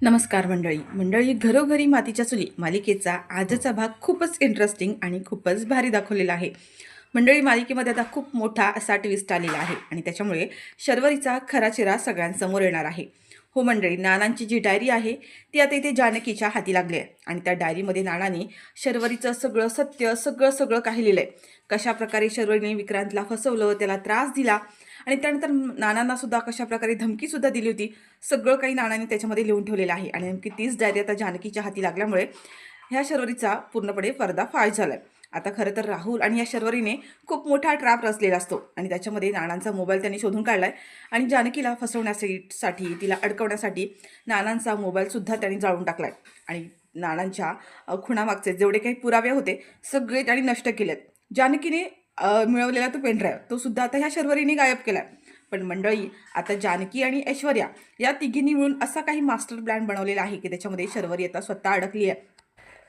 नमस्कार मंडळी घरोघरी मातीच्या चुली मालिकेचा आजचा भाग खूपच इंटरेस्टिंग आणि खूपच भारी दाखवलेला आहे। मंडळी मालिकेमध्ये आता खूप मोठा असा ट्विस्ट आलेला आहे आणि त्याच्यामुळे शर्वरीचा खरा चेहरा सगळ्यांसमोर येणार आहे। हो मंडळी, नानांची जी डायरी आहे ती आता इथे जानकीच्या हाती लागली आहे आणि त्या डायरीमध्ये नानांनी शर्वरीचं सगळं सत्य सगळं काही लिहिलंय। कशा प्रकारे शर्वरीने विक्रांतला फसवलं, त्याला त्रास दिला आणि त्यानंतर नानांना सुद्धा कशा प्रकारे धमकी सुद्धा दिली होती, सगळं काही नानांनी त्याच्यामध्ये लिहून ठेवलेलं आहे। आणि नेमकी तीच डायरी आता जानकीच्या हाती लागल्यामुळे ह्या शर्वरीचा पूर्णपणे पर्दाफाश झालाय। आता खरं तर राहुल आणि या शर्वरीने खूप मोठा ट्रॅप रचलेला असतो आणि त्याच्यामध्ये नानांचा मोबाईल त्यांनी शोधून काढलाय आणि जानकीला फसवण्यासाठी तिला अडकवण्यासाठी नानांचा मोबाईलसुद्धा त्यांनी जाळून टाकलाय आणि नानांच्या खुणामागचे जेवढे काही पुरावे होते सगळे त्यांनी नष्ट केलेत। जानकीने मिळवलेला तो पेनड्राईव्ह तो सुद्धा आता ह्या शर्वरीने गायब केलाय। पण मंडळी, आता जानकी आणि ऐश्वर्या या तिघींनी मिळून असा काही मास्टर प्लॅन बनवलेला आहे की त्याच्यामध्ये शर्वरी आता स्वतः अडकली आहे।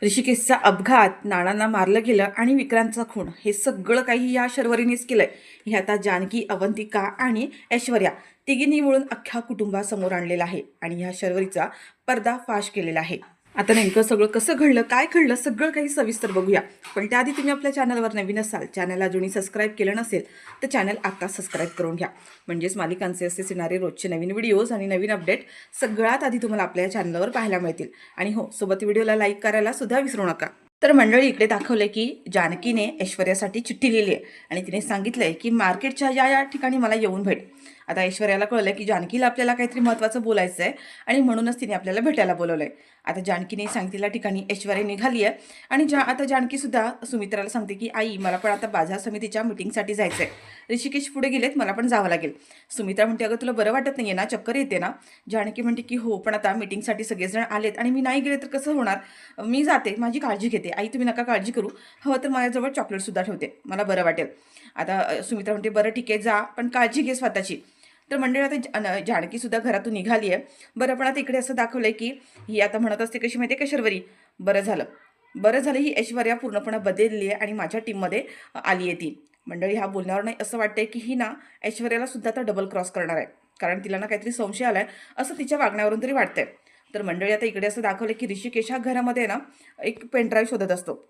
ऋषिकेशचा अपघात, नानांना मारलं गेलं आणि विक्रांतचा खून हे सगळं काही या शर्वरीनेच केलंय। हे आता जानकी, अवंतिका आणि ऐश्वर्या तिघींनी मिळून अख्ख्या कुटुंबासमोर आणलेलं आहे आणि ह्या शर्वरीचा पर्दाफाश केलेला आहे। आता नेमकं सगळं कसं घडलं, काय घडलं, सगळं काही सविस्तर बघूया। पण त्याआधी तुम्ही आपल्या चॅनलवर नवीन असाल, चॅनलला जुनी सबस्क्राईब केलं नसेल तर चॅनल आता सबस्क्राईब करून घ्या, म्हणजेच मालिकांचे असे येणारे रोजचे नवीन व्हिडिओज आणि नवीन अपडेट सगळ्यात आधी तुम्हाला आपल्या चॅनलवर पाहायला मिळतील। आणि हो, सोबत व्हिडिओला लाईक करायला सुद्धा विसरू नका। तर मंडळी, इकडे दाखवलंय की जानकीने ऐश्वर्यासाठी चिठ्ठी लिहिली आहे आणि तिने सांगितलंय की मार्केटच्या या ठिकाणी मला येऊन भेट। आता ऐश्वर्याला कळलं की जानकीला आपल्याला काहीतरी महत्त्वाचं बोलायचं आहे आणि म्हणूनच तिने आपल्याला भेटायला बोलवलंय। आता जानकीने सांगितलेल्या ठिकाणी ऐश्वर्या निघाली आहे आणि आता जानकीसुद्धा सुमित्राला सांगते की आई, मला पण आता बाजार समितीच्या मीटिंगसाठी जायचं आहे। ऋषिकेश पुढे गेलेत, मला पण जावं लागेल। सुमित्रा म्हणते, अगं तुला बरं वाटत नाही आहे ना, चक्कर येते ना? जानकी म्हणते की हो, पण आता मीटिंगसाठी सगळेजण आलेत आणि मी नाही गेले तर कसं होणार? मी जाते, माझी काळजी घेते। आई, तुम्ही नका काळजी करू, हवं तर माझ्याजवळ चॉकलेटसुद्धा ठेवते, मला बरं वाटेल। आता सुमित्रा म्हणते, बरं ठीक आहे, जा, पण काळजी घे स्वतःची। तर मंडळी, आता जानकीसुद्धा घरातून निघाली आहे। बरं, पण आता इकडे असं दाखवलंय की ही आता म्हणत असते कशी माहिती आहे का, शर्वरी, बरं झालं ही ऐश्वर्या पूर्णपणे बदलली आहे आणि माझ्या टीममध्ये आली आहे ती। मंडळी, ह्या बोलण्यावर नाही असं वाटतंय की ही ना ऐश्वर्याला सुद्धा आता डबल क्रॉस करणार आहे, कारण तिला ना काहीतरी संशय आलाय असं तिच्या वागण्यावरून तरी वाटतंय। तर मंडळी, आता इकडे असं दाखवलं की ऋषिकेश हा घरामध्ये ना एक पेनड्राईव्ह शोधत असतो,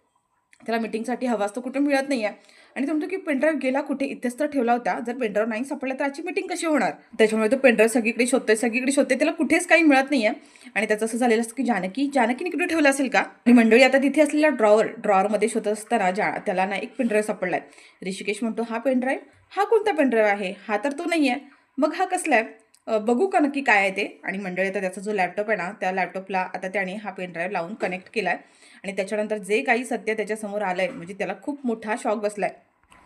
त्याला मीटिंगसाठी हवा असतो, कुठे मिळत नाही आहे आणि तो म्हणतो की पेनड्राईव्ह गेला कुठे, इथेच तर ठेवला होता, जर पेनड्राईव्ह नाही सापडला तर आजची मीटिंग कशी होणार? त्याच्यामुळे तो पेनड्राईव्ह सगळीकडे शोधतोय, त्याला कुठेच काही मिळत नाही आहे आणि त्याचं असं झालेलं असतं की जानकीने कुठे ठेवलं असेल का? आणि मंडळी, आता तिथे असलेल्या ड्रॉवरमध्ये शोधत असताना त्याला ना एक पेनड्राईव्ह सापडलाय। ऋषिकेश म्हणतो, हा पेनड्राईव्ह, हा कोणता पेनड्राईव्ह आहे? हा तर तो नाही आहे, मग हा कसला आहे? बघू का नक्की काय आहे ते? आणि मंडळी, आता त्याचा जो लॅपटॉप आहे ना, त्या लॅपटॉपला आता त्याने हा पेनड्राईव्ह लावून कनेक्ट केलाय आणि त्याच्यानंतर जे काही सत्य त्याच्यासमोर आलंय म्हणजे त्याला खूप मोठा शॉक बसलाय।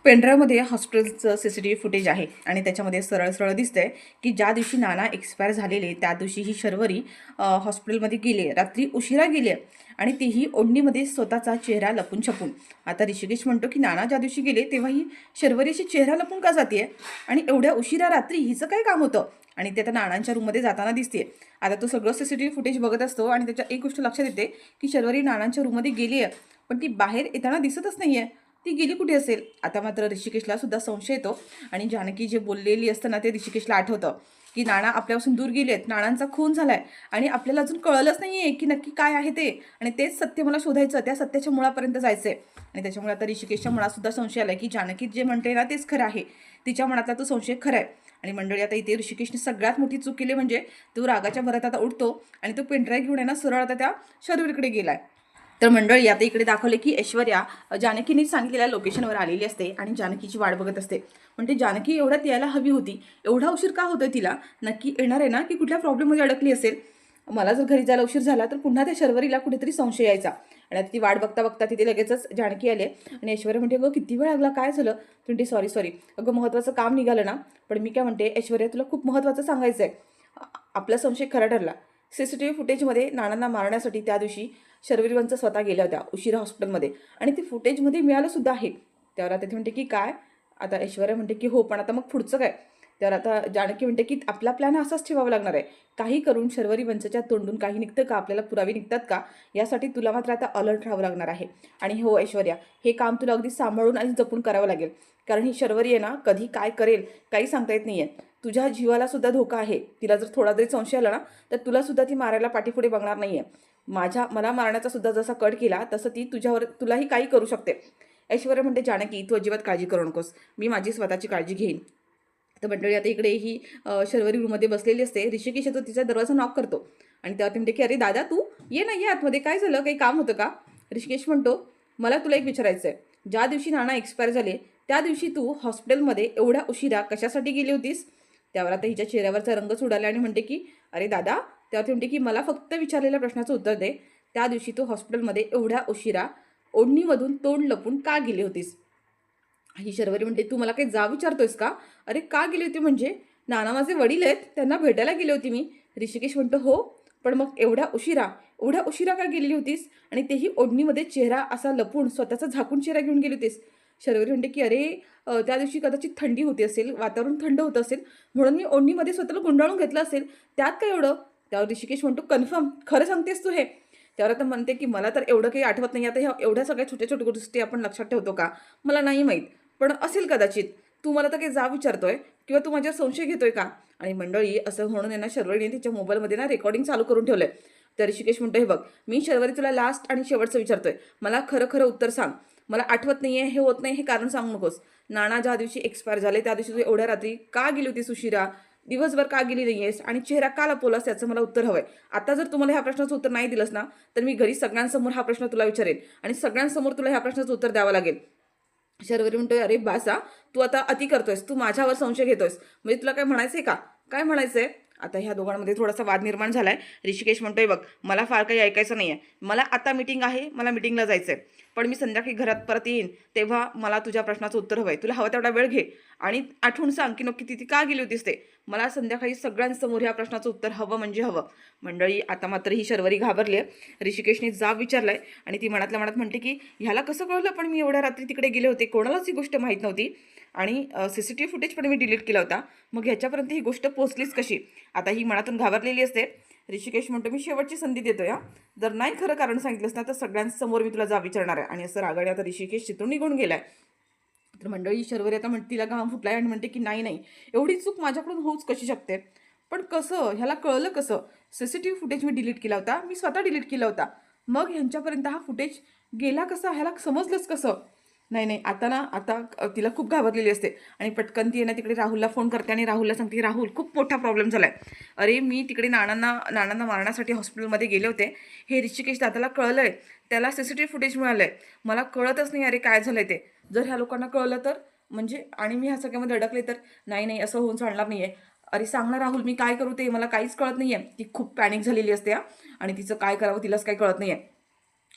पेनड्राईव्हमध्ये हॉस्पिटलचं CCTV फुटेज आहे आणि त्याच्यामध्ये सरळ दिसतंय की ज्या दिवशी नाना एक्सपायर झालेले त्या दिवशी ही शर्वरी हॉस्पिटलमध्ये गेली आहे, रात्री उशिरा गेली आहे आणि तीही ओढणीमध्ये स्वतःचा चेहरा लपून छपून। आता ऋषिकेश म्हणतो की नाना ज्या दिवशी गेले तेव्हा ही शर्वरीची चेहरा लपून का जाते आणि एवढ्या उशिरा रात्री हिचं काय काम होतं? आणि ते आता नानांच्या रूममध्ये जाताना दिसते। आता तो सगळं CCTV फुटेज बघत असतो आणि त्याच्या एक गोष्ट लक्षात येते की शर्वरी नानांच्या रूममध्ये गेली आहे, पण ती बाहेर येताना दिसतच नाही आहे, ती गेली कुठे असेल? आता मात्र ऋषिकेशला सुद्धा संशय येतो आणि जानकी जे बोललेली असताना ते ऋषिकेशला आठवतं की नाना आपल्यापासून दूर गेलेत, नानांचा खून झालाय आणि आपल्याला अजून कळलंच नाहीये की नक्की काय आहे ते, आणि तेच सत्य मला शोधायचं, त्या सत्याच्या मुळापर्यंत जायचंय। आणि त्याच्यामुळे आता ऋषिकेशच्या मनात सुद्धा संशय आलाय की जानकी जे म्हणते ना तेच खरं आहे, तिच्या मनातला तो संशय खरा आहे। आणि मंडळी, आता इथे ऋषिकेशने सगळ्यात मोठी चूक केली म्हणजे तो रागाच्या भरात आता उठतो आणि तो पेनड्राईव्ह घेऊन आहे ना सरळ आता त्या शर्वरीकडे गेलाय। तर मंडळी, आता इकडे दाखवले की ऐश्वर्या जानकीने सांगितलेल्या लोकेशनवर आलेली असते आणि जानकीची वाट बघत असते। म्हणजे जानकी एवढ्यात यायला हवी होती, एवढा उशीर का होतोय तिला? नक्की येणार आहे ना की कुठल्या प्रॉब्लेममध्ये अडकली असेल? मला जर घरी जायला उशीर झाला तर पुन्हा त्या शर्वरीला कुठेतरी संशय यायचा। आणि आता ती वाट बघता तिथे लगेचच जानकी आले आणि ऐश्वर्या म्हणते, अगं किती वेळ लागला, काय झालं? ती म्हणते, सॉरी, अगं महत्त्वाचं काम निघालं ना, पण मी काय म्हणते ऐश्वर्या, तुला खूप महत्त्वाचं सांगायचं आहे। आपला संशय खरा ठरला। CCTV फुटेजमध्ये नानांना मारण्यासाठी त्या दिवशी शर्वरी वंच स्वतः गेल्या होत्या उशिरा हॉस्पिटलमध्ये आणि ती फुटेजमध्ये मिळालं सुद्धा आहे। त्यावर आता ती म्हणते की काय? आता ऐश्वर्या म्हणते की हो, पण आता मग पुढचं काय? त्यावर आता जानकी म्हणते की आपला प्लॅन असाच ठेवावा लागणार आहे, काही करून शर्वरी वंचच्या तोंडून काही निघतं का, आपल्याला पुरावे निघतात का, यासाठी तुला मात्र आता अलर्ट राहावं लागणार आहे। आणि हो ऐश्वर्या, हे काम तुला अगदी सांभाळून आणि जपून करावं लागेल, कारण ही शर्वरी आहे ना कधी काय करेल काही सांगता येत नाही आहे। तुझ्या जीवाला सुद्धा धोका आहे. तिला जर थोडा जरी संशय आला ना, तर तुला सुद्धा ती मारायला पाठीपुढे बघणार नाहीये. मला मारण्याचा सुद्धा जसा कट केला, तसं ती तुलाही काही करू शकते. ऐश्वर्या म्हणते, जानकी तू अजिबात काळजी करू नकोस. मी माझी स्वतःची काळजी घेईन. तर मंडळी आता इकडे ही शर्वरी रूममध्ये बसलेली असते. ऋषिकेश येतो, तिचा दरवाजा नॉक करतो आणि तेव्हा ती म्हणते की अरे दादा तू ये ना, ये आतमध्ये. काय झालं, काही काम होतं का? ऋषिकेश म्हणतो, मला तुला एक विचारायचं आहे. ज्या दिवशी नाना एक्सपायर झाले त्या दिवशी तू हॉस्पिटलमध्ये एवढ्या उशिरा कशासाठी गेली होतीस? त्यावर आता हिच्या चेहऱ्यावरचा रंगच उडाला आणि म्हणते की अरे दादा, तेव्हा ती म्हणते की मला फक्त विचारलेल्या प्रश्नाचं उत्तर दे. त्या दिवशी तू हॉस्पिटलमध्ये एवढ्या उशिरा ओढणीमधून तोंड लपून का गेली होतीस? ही शर्वरी म्हणते, तू मला काही जा विचारतोयस का? अरे का गेली होती म्हणजे? नाना माझे वडील आहेत, त्यांना भेटायला गेली होती मी. ऋषिकेश म्हणतो, हो पण मग एवढ्या उशिरा का गेली होतीस? आणि तेही ओढणीमध्ये चेहरा असा लपून स्वतःचा झाकून चेहरा घेऊन गेली होतीस? शर्वरी म्हणते की अरे त्या दिवशी कदाचित थंडी होती असेल, वातावरण थंड होतं असेल, म्हणून मी ओढणीमध्ये स्वतःला गुंडाळून घेतलं असेल, त्यात काय एवढं? त्यावर ऋषिकेश म्हणतो, कन्फर्म खरं सांगतेस तू हे? त्यावर आता म्हणते की मला तर एवढं काही आठवत नाही. आता ह्या एवढ्या सगळ्या छोट्या छोट्या गोष्टी आपण लक्षात ठेवतो का? मला नाही माहीत, पण असेल कदाचित. तू मला तर काही जा विचारतोय किंवा तू माझ्यावर संशय घेतोय का? आणि मंडळी असं म्हणून यांना शर्वरीने तिच्या मोबाईलमध्ये ना रेकॉर्डिंग चालू करून ठेवलंय. तर ऋषिकेश म्हणतो, हे बघ मी शर्वरी तुला लास्ट आणि शेवटचं विचारतोय, मला खरं खरं उत्तर सांग. मला आठवत नाहीये, हे होत नाही, हे कारण सांगू नकोस. नाना ज्या दिवशी एक्सपायर झाले त्या दिवशी तू एवढ्या रात्री का गेली होतीस उशिरा? दिवसभर का गेली नाहीयेस आणि चेहरा का लपवलास याचं मला उत्तर हवंय. आता जर तुम्हाला ह्या प्रश्नाचं उत्तर नाही दिलंस ना, तर मी घरी सगळ्यांसमोर हा प्रश्न तुला विचारेन आणि सगळ्यांसमोर तुला ह्या प्रश्नाचं उत्तर द्यावं लागेल. शर्वरी म्हणतोय, अरे बासा, तू आता अति करतोयस, तू माझ्यावर संशय घेतोयस. म्हणजे तुला काय म्हणायचंय का? काय म्हणायचंय? आता ह्या दोघांमध्ये थोडासा वाद निर्माण झालाय. ऋषिकेश म्हणतोय, बघ मला फार काही ऐकायचं नाहीये, मला आता मीटिंग आहे, मला मीटिंगला जायचंय, पण मी संध्याकाळी घरात परत येईन तेव्हा मला तुझ्या प्रश्नाचं उत्तर हवंय. तुला हवं तेवढा वेळ घे आणि आठवून सांग की नक्की ती का गेली होतीस ते. मला संध्याकाळी सगळ्यांसमोर ह्या प्रश्नाचं उत्तर हवं म्हणजे हवं. मंडळी आता मात्र ही शर्वरी घाबरली आहे. ऋषिकेशने जाब विचारलाय आणि ती मनातल्या मनात म्हणते की ह्याला कसं कळलं पण मी एवढ्या रात्री तिकडे गेले होते? कोणालाच ही गोष्ट माहीत नव्हती आणि CCTV फुटेज पण मी डिलीट केला होता. मग ह्याच्यापर्यंत ही गोष्ट पोहोचलीच कशी? आता ही मनातून घाबरलेली असते. ऋषिकेश म्हणतो, मी शेवटची संधी देतोय हा, जर नाही खरं कारण सांगितलंस ना तर सगळ्यांसमोर मी तुला जाब विचारणार आहे. आणि असं रागाने आता ऋषिकेश तिथून निघून गेलाय. तर मंडळी शर्वरी आता म्हणते, तिला घाम फुटलाय आणि म्हणते की नाही एवढी चूक माझ्याकडून होऊच कशी शकते? पण कसं, ह्याला कळलं कसं? CCTV फुटेज मी डिलीट केला होता, मी स्वतः डिलीट केला होता. मग ह्यांच्यापर्यंत हा फुटेज गेला कसा? ह्याला समजलंच कसं? नाही आता तिला खूप घाबरलेली असते आणि पटकन ती ना तिकडे राहुलला फोन करते आणि राहुलला सांगते की राहुल खूप मोठा प्रॉब्लेम झाला आहे. अरे मी तिकडे नानांना मारण्यासाठी हॉस्पिटलमध्ये गेले होते, हे ऋषिकेश दादाला कळलं आहे, त्याला CCTV फुटेज मिळालं आहे. मला कळतच नाही अरे काय झालं आहे ते. जर ह्या लोकांना कळलं तर म्हणजे आणि मी ह्या सगळ्यामध्ये अडकले तर नाही असं होऊन चालणार नाही आहे. अरे सांग ना राहुल, मी काय करू ते, मला काहीच कळत नाही आहे. ती खूप पॅनिक झालेली असते आणि तिचं काय करावं तिलाच काही कळत नाही आहे.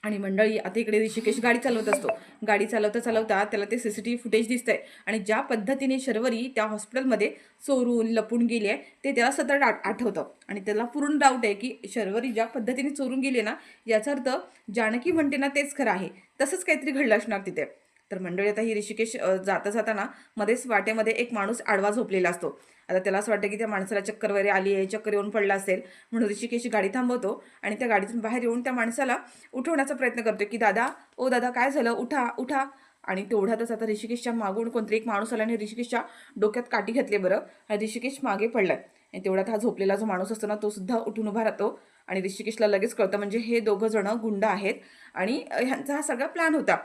आणि मंडळी आता इकडे ऋषिकेश गाडी चालवत असतो. गाडी चालवता त्याला ते CCTV फुटेज दिसतंय आणि ज्या पद्धतीने शर्वरी त्या हॉस्पिटलमध्ये चोरून लपून गेली आहे ते त्याला सतत आठवतं आणि त्याला पूर्ण डाऊट आहे की शर्वरी ज्या पद्धतीने चोरून गेली ना, याचा अर्थ जानकी म्हणते ना तेच खरं आहे, तसंच काहीतरी घडलं असणार तिथे. तर मंडळी आता ही ऋषिकेश जाताना मध्येच वाटेमध्ये एक माणूस आडवा झोपलेला असतो. आता त्याला असं वाटतं की त्या माणसाला चक्कर वगैरे आली आहे, चक्कर येऊन पडला असेल, म्हणून ऋषिकेश गाडी थांबवतो आणि त्या गाडीतून बाहेर येऊन त्या माणसाला उठवण्याचा प्रयत्न करतो की दादा, ओ दादा काय झालं, उठा. आणि तेवढ्यातच आता ऋषिकेशच्या मागून कोणतरी एक माणूस आला आणि ऋषिकेशच्या डोक्यात काठी घातली बरं आणि ऋषिकेश मागे पडलाय. आणि तेवढ्यात हा झोपलेला जो माणूस असतो ना तो सुद्धा उठून उभा राहतो आणि ऋषिकेशला लगेच कळतं म्हणजे हे दोघं जण गुंड आहेत आणि ह्यांचा हा सगळा प्लॅन होता.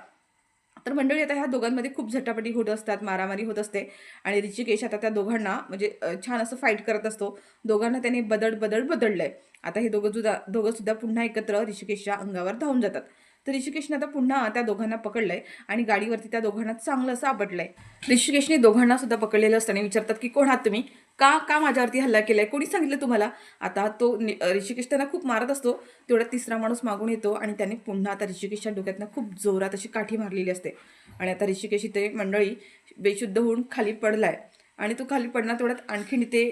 तर मंडळी आता ह्या दोघांमध्ये खूप झटापटी होत असतात, मारामारी होत असते आणि ऋषिकेश आता त्या दोघांना म्हणजे छान असं फाईट करत असतो. दोघांना त्याने बदललंय. आता हे दोघं सुद्धा पुन्हा एकत्र ऋषिकेशच्या अंगावर धावून जातात. तर ऋषिकेशने आता पुन्हा त्या दोघांना पकडलंय आणि गाडीवरती त्या दोघांना चांगलं असं आपटलंय. ऋषिकेशने दोघांना सुद्धा पकडलेलं असताना विचारतात की कोण आहात तुम्ही? का माझ्यावरती हल्ला केलाय? कोणी सांगितलं तुम्हाला? आता तो ऋषिकेश त्यांना खूप मारत असतो. तेवढ्यात तिसरा माणूस मागून येतो आणि त्याने पुन्हा आता ऋषिकेशच्या डोक्यातनं खूप जोरात अशी काठी मारलेली असते आणि आता ऋषिकेश इथे मंडळी बेशुद्ध होऊन खाली पडलाय आणि तो खाली पडणार तेवढ्यात आणखीन इथे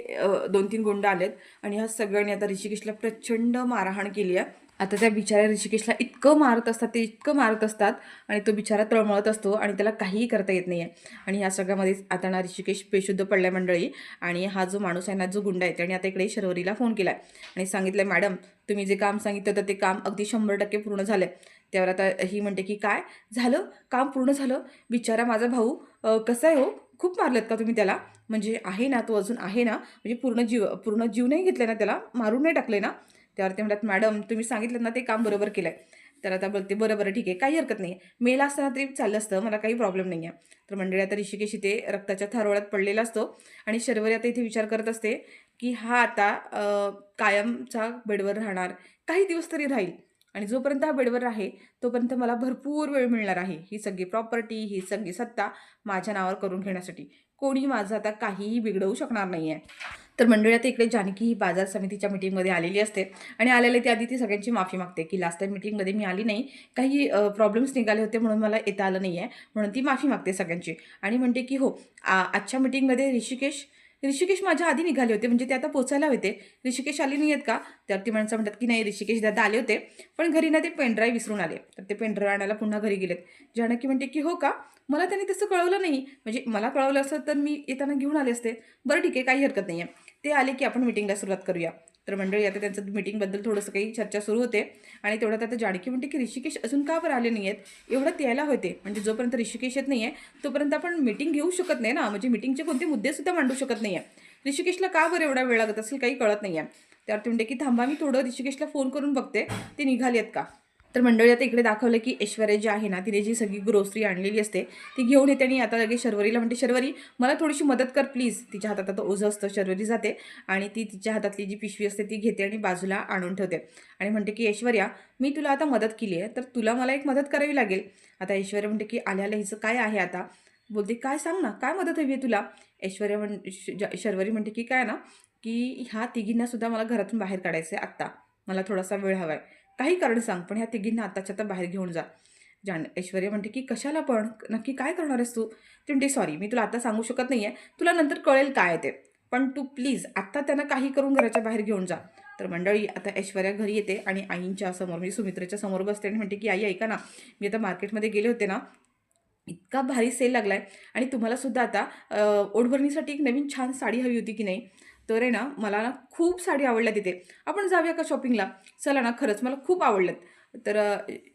2-3 गुंड आलेत आणि ह्या सगळ्यांनी आता ऋषिकेशला प्रचंड मारहाण केली आहे. आता त्या बिचाऱ्या ऋषिकेशला इतकं मारत असतात आणि तो बिचारा तळमळत असतो आणि त्याला काहीही करता येत नाही आहे. आणि या सगळ्यामध्ये आता ना ऋषिकेश बेशुद्ध पडलाय मंडळी आणि हा जो माणूस आहे ना, जो गुंड आहे त्याने आता इकडे शर्वरीला फोन केला आणि सांगितलं, मॅडम तुम्ही जे काम सांगितलं तर ते काम अगदी 100% पूर्ण झालं. त्यावर आता ही म्हणते की काय झालं, काम पूर्ण झालं? बिचारा माझा भाऊ कसं आहे हो, खूप मारलत का तुम्ही त्याला? म्हणजे आहे ना, तो अजून आहे ना, म्हणजे पूर्ण जीव नाही घेतला ना त्याला, मारून नाही टाकले ना?" त्यावर ते म्हणतात, "मॅडम तुम्ही सांगितलंत ना ते काम बरोबर केलंय." तर आता बोलते, "बरं, बरं ठीक आहे, काही हरकत नाही मेला असताना तरी चाललं असतं, मला काही प्रॉब्लेम नाही आहे." तर मंडळी आता ऋषिकेश इथे रक्ताच्या थारोळ्यात पडलेला असतो आणि शर्वरी आता इथे विचार करत असते, की हा आता कायमचा बेडवर राहणार, काही दिवस तरी राहील आणि जोपर्यंत हा बेडवर आहे, तोपर्यंत मला भरपूर वेळ मिळणार आहे. ही सगळी प्रॉपर्टी, ही सगळी सत्ता माझ्या नावावर करून घेण्यासाठी. कोणी माझं आता काहीही बिघडवू शकणार नाहीये. तर मंडळी आता इकडे जानकी ही बाजार समितीच्या मीटिंगमध्ये आलेली असते आणि आलेल्या ती आधी ती सगळ्यांची माफी मागते, की लास्ट टाईम मीटिंगमध्ये मी आली नाही. काही प्रॉब्लेम्स निघाले होते म्हणून मला येता आलं नाहीये. म्हणून ती माफी मागते सगळ्यांची आणि म्हणते, की "हो, आजच्या मीटिंगमध्ये ऋषिकेश ऋषिकेश माझ्या आधी निघाले होते, म्हणजे ते आता पोहोचायला होते. ऋषिकेश आले नाही आहेत का?" तर ती माणसं म्हणतात, की "नाही, ऋषिकेश दादा आले होते, पण घरी ना ते पेनड्राईव्ह विसरून आले." तर ते पेनड्राईव्ह आणायला पुन्हा घरी गेलेत. जानकी म्हणते, की "हो का? मला त्यांनी तसं कळवलं नाही. म्हणजे मला कळवलं असतं तर मी येताना घेऊन आले असते. बरं ठीक आहे, काही हरकत नाही आहे." ते आले की आपण मीटिंगला सुरुवात करूया. तर मंडळी आता त्यांचं मीटिंगबद्दल थोडंसं काही चर्चा सुरू होते आणि तेवढ्यात आता जानकी म्हणते, की "ऋषिकेश अजून का बरं आले नाही आहेत? एवढ्यात यायला होते. म्हणजे जोपर्यंत ऋषिकेश येत नाही आहे, तोपर्यंत आपण मीटिंग घेऊ शकत नाही ना. म्हणजे मीटिंगचे कोणते मुद्देसुद्धा मांडू शकत नाही आहे. ऋषिकेशला का बरं एवढा वेळ लागत असेल काही कळत नाही आहे." त्यावर ते म्हणते, की "थांबा, मी थोडं ऋषिकेशला फोन करून बघते, ते निघाले आहेत का?" तर मंडळी आता इकडे दाखवलं, की ऐश्वर्या जी आहे ना, तिने जी सगळी ग्रोसरी आणलेली असते, ती घेऊन येते आणि आता लगेच शर्वरीला म्हणते, "शर्वरी, मला थोडीशी मदत कर प्लीज." तिच्या हातात आता ओझं असतं. शर्वरी जाते आणि ती तिच्या हातातली जी पिशवी असते ती घेते आणि बाजूला आणून ठेवते आणि म्हणते, की "ऐश्वर्या, मी तुला आता मदत केली आहे, तर तुला मला एक मदत करावी लागेल." आता ऐश्वर्या म्हणते, की "आल्या-आल्या हिचं काय आहे आता?" बोलते, "काय सांग ना, काय मदत हवी आहे तुला?" ऐश्वर्या शर्वरी म्हणते, की "काय ना, की ह्या तिघींना सुद्धा मला घरातून बाहेर काढायचं आहे आत्ता. मला थोडासा वेळ हवा काही कारण सांग, पण ह्या तिघींना आत्ताच्या आता बाहेर घेऊन जा." ऐश्वर्या म्हणते, की "कशाला पण? नक्की काय करणार आहेस तू?" ती म्हणते, "सॉरी, मी तुला आता सांगू शकत नाहीये. तुला नंतर कळेल काय आहे ते. पण तू प्लीज आत्ता त्यांना काही करून घराच्या बाहेर घेऊन जा." तर मंडळी आता ऐश्वर्या घरी येते आणि आईंच्या समोर म्हणजे सुमित्रेच्या समोर बसते आणि म्हणते, की "आई ऐका ना, मी आता मार्केटमध्ये गेले होते ना, इतका भारी सेल लागलाय आणि तुम्हाला सुद्धा आता ओढभरणीसाठी एक नवीन छान साडी हवी होती की नाही? तर आहे ना, मला ना खूप साडी आवडल्या तिथे. आपण जाऊया का शॉपिंगला? चला ना, खरंच मला खूप आवडल्यात." तर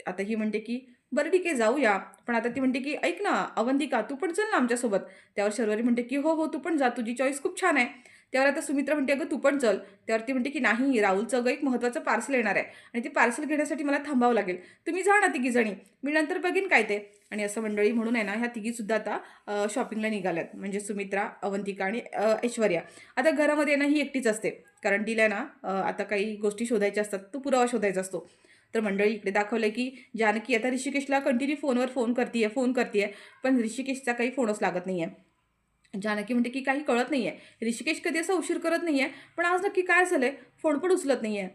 आता ही म्हणते, की "बरं ठीक आहे, जाऊया." पण आता ती म्हणते, की "ऐक ना, अवंतिका तू पण चल ना आमच्यासोबत." त्यावर शर्वरी म्हणते, की "हो, हो, तू पण जा. तुझी चॉईस खूप छान आहे." त्यावर आता सुमित्रा म्हणते, "अगं तू पण चल." त्यावर ती म्हणते, की "नाही, राहुलचं अगं एक महत्त्वाचं पार्सल येणार आहे आणि ते पार्सल घेण्यासाठी मला थांबावं लागेल. तुम्ही जा ना तिघीजणी. मी नंतर बघीन काय ते." आणि असं मंडळी म्हणून आहे ना, ह्या तिघीसुद्धा आता शॉपिंगला निघाल्यात. म्हणजे सुमित्रा, अवंतिका आणि ऐश्वर्या. आता घरामध्ये ना ही एकटीच असते. कारण तिला ना आता काही गोष्टी शोधायच्या असतात. तो पुरावा शोधायचा असतो. तर मंडळी इकडे दाखवलंय, की जानकी आता ऋषिकेशला कंटिन्यू फोनवर फोन करतीये. पण ऋषिकेशचा काही फोनच लागत नाहीये. जानकी म्हणते, की काही कळत नाहीये. ऋषिकेश कधी असा उशीर करत नाहीये. पण आज नक्की काय झालंय? फोन पण उचलत नाहीये.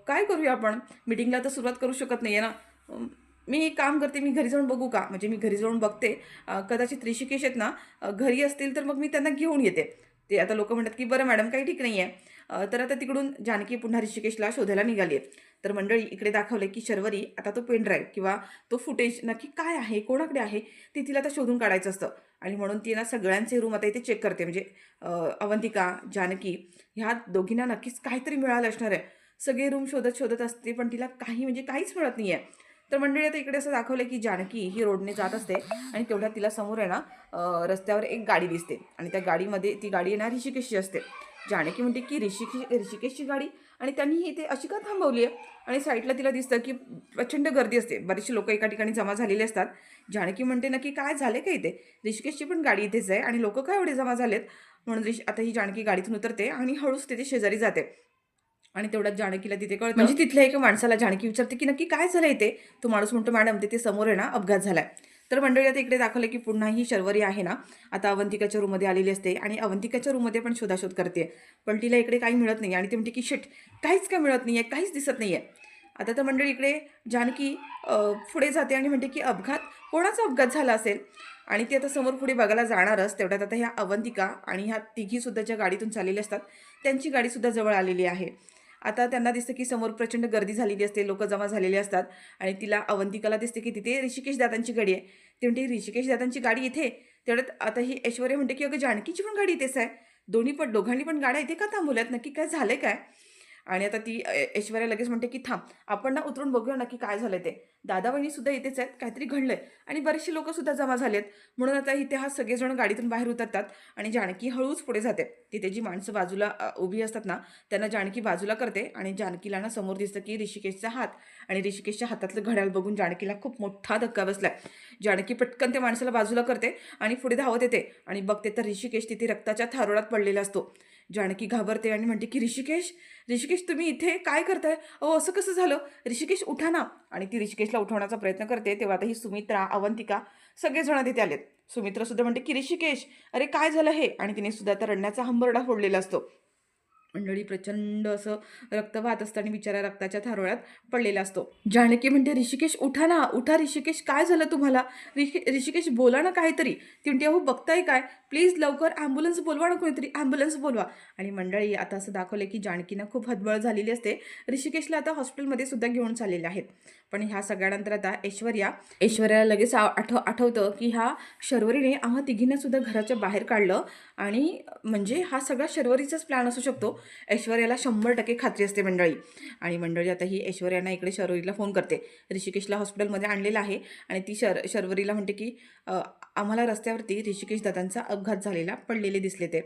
काय करूया आपण? मीटिंगला तर सुरुवात करू शकत नाहीये ना. मी एक काम करते, मी घरी जाऊन बघू का? म्हणजे मी घरी जाऊन बघते. कदाचित ऋषिकेश आहेत ना, घरी असतील तर मग मी त्यांना घेऊन येते. ते आता लोकं म्हणतात, की "बरं मॅडम, काही ठीक नाहीये." तर आता तिकडून जानकी पुन्हा ऋषिकेशला शोधायला निघाली आहे. तर मंडळी इकडे दाखवलंय, की शर्वरी आता तो पेन ड्राईव्ह किंवा तो फुटेज नक्की काय आहे, कोणाकडे आहे, ते तिला आता शोधून काढायचं असतं. आणि म्हणून ती ना सगळ्यांचे रूम आता इथे चेक करते. म्हणजे अवंतिका, जानकी ह्या दोघींना नक्कीच काहीतरी मिळालं असणार आहे. सगळे रूम शोधत, शोधत असते, पण तिला काही म्हणजे काहीच मिळत नाहीये. तर मंडळी आता इकडे असं दाखवलं, की जानकी ही रोडने जात असते आणि तेवढ्यात तिला समोर आहे ना रस्त्यावर एक गाडी दिसते आणि त्या गाडीमध्ये ती गाडी आहे ना ऋषिकेशची असते. जानकी म्हणते, की ऋषिकेशची गाडी आणि त्यांनी इथे अशी का थांबवली आहे? आणि साईडला तिला दिसतं, की प्रचंड गर्दी असते. बरीचशी लोकं एका ठिकाणी जमा झालेली असतात. जानकी म्हणते, "नक्की काय झालंय का इथे? ऋषिकेशची पण गाडी इथेच आहे आणि लोकं का एवढे जमा झालेत?" म्हणून आता ही जानकी गाडीतून उतरते आणि हळूच तिथे शेजारी जाते. आणि तेवढ्यात जानकीला तिथे कळतं म्हणजे तिथल्या एका माणसाला जानकी विचारते, की "नक्की काय झालं इथे?" तो माणूस म्हणतो, "मॅडम, तिथे समोर आहे ना अपघात झालाय." तर मंडळी आता इकडे दाखवलं, की पुन्हा ही शर्वरी आहे ना, आता अवंतिकाच्या रूममध्ये आलेली असते आणि अवंतिकाच्या रूममध्ये पण शोधाशोध करते. पण तिला इकडे काही मिळत नाही आणि ती म्हणते, की "शिट! काहीच काय मिळत नाहीये, काहीच दिसत नाहीये." आता तर मंडळी इकडे जानकी पुढे जाते आणि म्हणते, की कोणाचा अपघात झाला असेल? आणि ती आता समोर पुढे बघायला जाणारच. तेवढ्यात आता ह्या अवंतिका आणि ह्या तिघीसुद्धा ज्या गाडीतून चाललेल्या असतात, त्यांची गाडीसुद्धा जवळ आलेली आहे. आता त्यांना दिसतं, की समोर प्रचंड गर्दी झालेली असते, लोकं जमा झालेली असतात आणि तिला अवंतिकाला दिसते, की तिथे ऋषिकेश दादांची गाडी आहे. ती म्हणते, "ऋषिकेश दादांची गाडी इथे?" तेवढ्यात आता ही ऐश्वर्या म्हणते, की "अगं जानकीची पण गाडी इथेच आहे. दोघांनी पण गाड्या इथे का थांबवल्यात? नक्की काय झालंय काय?" आणि आता ती ऐश्वर्या लगेच म्हणते की थांब, आपण ना उतरून बघूया ना की काय झालंय ते. दादा वहिनी सुद्धा इथेच आहेत, काहीतरी घडलंय आणि बरेचसे लोक सुद्धा जमा झालेत. म्हणून आता इथे हा सगळेजण गाडीतून बाहेर उतरतात आणि जानकी हळूच पुढे जाते. तिथे जी माणसं बाजूला उभी असतात ना, त्यांना जानकी बाजूला करते आणि जानकीला ना समोर दिसतं की ऋषिकेशचा हात, आणि ऋषिकेशच्या हातातलं घड्याळ बघून जानकीला खूप मोठा धक्का बसलाय. जानकी पटकन त्या माणसाला बाजूला करते आणि पुढे धावत येते आणि बघते तर ऋषिकेश तिथे रक्ताच्या थारोळात पडलेला असतो. जानकी घाबरते आणि म्हणते की ऋषिकेश, ऋषिकेश तुम्ही इथे काय करताय? अहो असं कसं झालं? ऋषिकेश उठा ना. आणि ती ऋषिकेशला उठवण्याचा प्रयत्न करते तेव्हा आता ही सुमित्रा, अवंतिका सगळेजण तिथे आलेत. सुमित्रा सुद्धा म्हणते की ऋषिकेश, अरे काय झालं हे? आणि तिने सुद्धा आता रडण्याचा हंबरडा फोडलेला असतो. मंडळी प्रचंड असं रक्त वाहत असतं आणि बिचारा रक्ताच्या थारोळ्यात पडलेला असतो. जानकी म्हणते ऋषिकेश उठा ना, उठा ऋषिकेश, काय झालं तुम्हाला? ऋषिकेश बोला ना काहीतरी. ती म्हणते अहो बघताय काय, प्लीज लवकर ॲम्ब्युलन्स बोलवा ना, कोणीतरी ॲम्ब्युलन्स बोलवा. आणि मंडळी आता असं दाखवलं की जानकीनं खूप हतबल झालेली असते. ऋषिकेशला आता हॉस्पिटलमध्ये सुद्धा घेऊन चाललेले आहेत. पण ह्या सगळ्यानंतर आता ऐश्वर्याला लगेच आठवतं की ह्या शर्वरीने आम्हा तिघींना सुद्धा घराच्या बाहेर काढलं आणि म्हणजे हा सगळा शर्वरीचाच प्लॅन असू शकतो. ऐश्वर्याला 100% खात्री असते मंडळी. आणि मंडळी आता ही ऐश्वर्याना इकडे शर्वरीला फोन करते. ऋषिकेशला हॉस्पिटलमध्ये आणलेलं आहे आणि ती शर्वरीला म्हणते की आम्हाला रस्त्यावरती ऋषिकेश दादांचा अपघात झालेला पडलेले दिसले ते.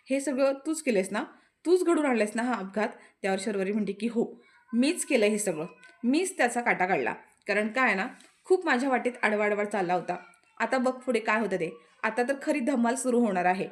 हे सगळं तूच केलेस ना? तूच घडून आणलेस ना हा अपघात? त्यावर शर्वरी म्हणते की हो, मीच केलं हे सगळं. मीच त्याचा काटा काढला. कारण काय आहे ना, खूप माझ्या वाटेत आडवाडवाड चालला होता. आता बघ पुढे काय होतं ते. आता तर खरी धमाल सुरू होणार आहे.